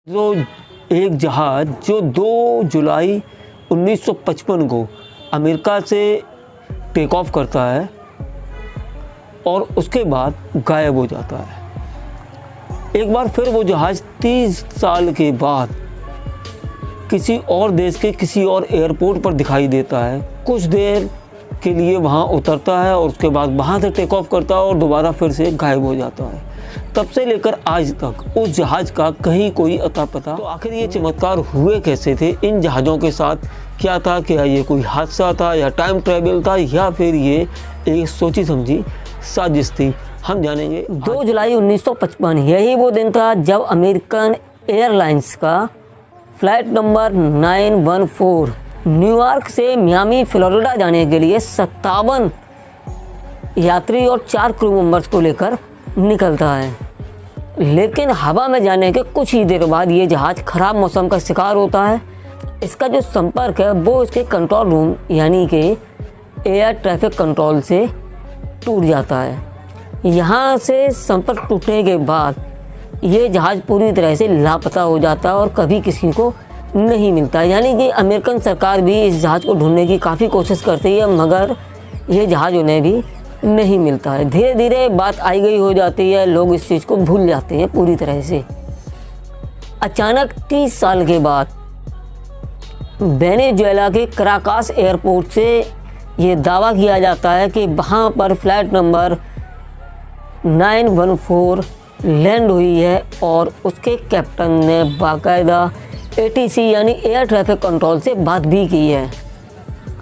जो एक जहाज़ जो 2 जुलाई 1955 को अमेरिका से टेक ऑफ करता है और उसके बाद गायब हो जाता है। एक बार फिर वो जहाज़ 30 साल के बाद किसी और देश के किसी और एयरपोर्ट पर दिखाई देता है। कुछ देर के लिए वहाँ उतरता है और उसके बाद वहाँ से टेक ऑफ करता है और दोबारा फिर से गायब हो जाता है। तब से लेकर आज तक उस जहाज़ का कहीं कोई अता पता। तो आखिर ये चमत्कार हुए कैसे थे? इन जहाज़ों के साथ क्या था? क्या ये कोई हादसा था या टाइम ट्रैवल था या फिर ये एक सोची समझी साजिश थी? हम जानेंगे। 2 जुलाई 1955 यही वो दिन था जब अमेरिकन एयरलाइंस का फ्लाइट नंबर 914 न्यूयॉर्क से मियामी फ्लोरिडा जाने के लिए 57 यात्री और 4 क्रू मेंबर्स को लेकर निकलता है। लेकिन हवा में जाने के कुछ ही देर बाद ये जहाज़ ख़राब मौसम का शिकार होता है। इसका जो संपर्क है वो इसके कंट्रोल रूम यानी कि एयर ट्रैफिक कंट्रोल से टूट जाता है। यहाँ से संपर्क टूटने के बाद ये जहाज़ पूरी तरह से लापता हो जाता है और कभी किसी को नहीं मिलता। यानी कि अमेरिकन सरकार भी इस जहाज़ को ढूंढने की काफ़ी कोशिश करती है मगर ये जहाज़ उन्हें भी नहीं मिलता है। धीरे धीरे बात आई गई हो जाती है, लोग इस चीज़ को भूल जाते हैं पूरी तरह से। अचानक 30 साल के बाद वेनेजुएला के कराकास एयरपोर्ट से ये दावा किया जाता है कि वहाँ पर फ्लाइट नंबर 914 लैंड हुई है और उसके कैप्टन ने बाकायदा ATC यानी एयर ट्रैफिक कंट्रोल से बात भी की है।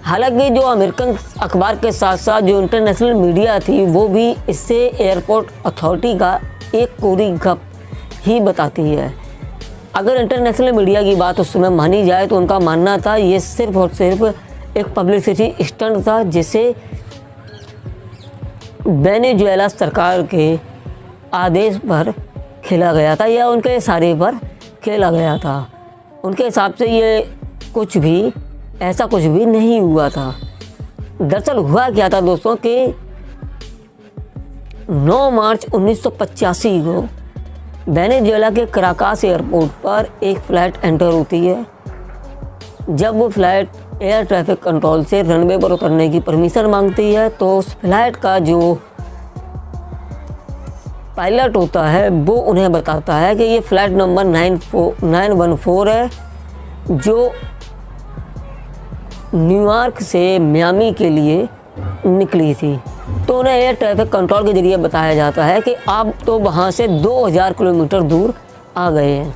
हालांकि जो अमेरिकन अखबार के साथ साथ जो इंटरनेशनल मीडिया थी वो भी इससे एयरपोर्ट अथॉरिटी का एक कोरी गप ही बताती है। अगर इंटरनेशनल मीडिया की बात उस समय मानी जाए तो उनका मानना था ये सिर्फ और सिर्फ एक पब्लिसिटी स्टंट था जिसे वेनेजुएला सरकार के आदेश पर खेला गया था या उनके इशारे पर खेला गया था। उनके हिसाब से ये ऐसा कुछ भी नहीं हुआ था। दरअसल हुआ क्या था दोस्तों कि 9 मार्च 1985 को वेनेजुएला के कराकास एयरपोर्ट पर एक फ़्लाइट एंटर होती है। जब वो फ़्लाइट एयर ट्रैफिक कंट्रोल से रनवे पर उतरने की परमिशन मांगती है तो उस फ्लाइट का जो पायलट होता है वो उन्हें बताता है कि ये फ़्लाइट नंबर 914 है जो न्यूयॉर्क से मियामी के लिए निकली थी। तो उन्हें एयर ट्रैफिक कंट्रोल के ज़रिए बताया जाता है कि आप तो वहाँ से 2000 किलोमीटर दूर आ गए हैं।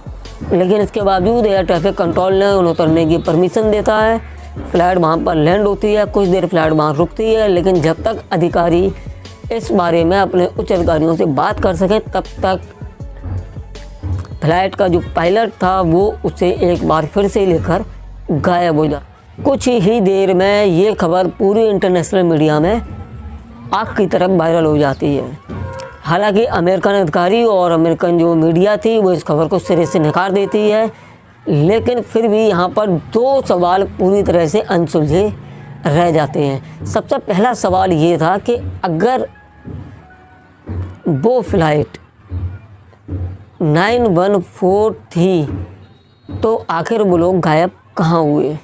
लेकिन इसके बावजूद एयर ट्रैफिक कंट्रोल ने उन्हें उतरने की परमिशन देता है। फ़्लाइट वहाँ पर लैंड होती है, कुछ देर फ़्लाइट वहाँ रुकती है, लेकिन जब तक अधिकारी इस बारे में अपने उच्च अधिकारियों से बात कर सकें तब तक फ्लाइट का जो पायलट था वो उसे एक बार फिर से लेकर गायब हो जाता। कुछ ही देर में ये खबर पूरी इंटरनेशनल मीडिया में आग की तरफ वायरल हो जाती है। हालांकि अमेरिकन अधिकारी और अमेरिकन जो मीडिया थी वो इस खबर को सिरे से नकार देती है, लेकिन फिर भी यहाँ पर 2 सवाल पूरी तरह से अनसुलझे रह जाते हैं। सबसे पहला सवाल ये था कि अगर वो फ्लाइट 914 थी तो आखिर वो लोग गायब कहाँ हुए।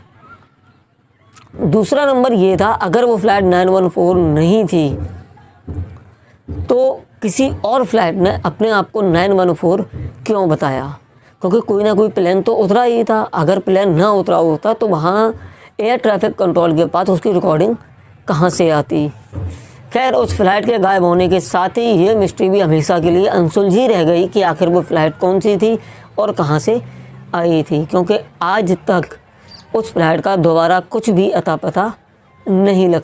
दूसरा नंबर ये था अगर वो फ्लाइट 914 नहीं थी तो किसी और फ्लाइट ने अपने आप को 914 क्यों बताया, क्योंकि कोई ना कोई प्लेन तो उतरा ही था। अगर प्लेन ना उतरा होता तो वहाँ एयर ट्रैफिक कंट्रोल के पास उसकी रिकॉर्डिंग कहाँ से आती। खैर उस फ्लाइट के गायब होने के साथ ही ये मिस्ट्री भी हमेशा के लिए अनसुलझी रह गई कि आखिर वो फ्लाइट कौन सी थी और कहाँ से आई थी, क्योंकि आज तक उस फ्लाइट का दोबारा कुछ भी अता पता नहीं लग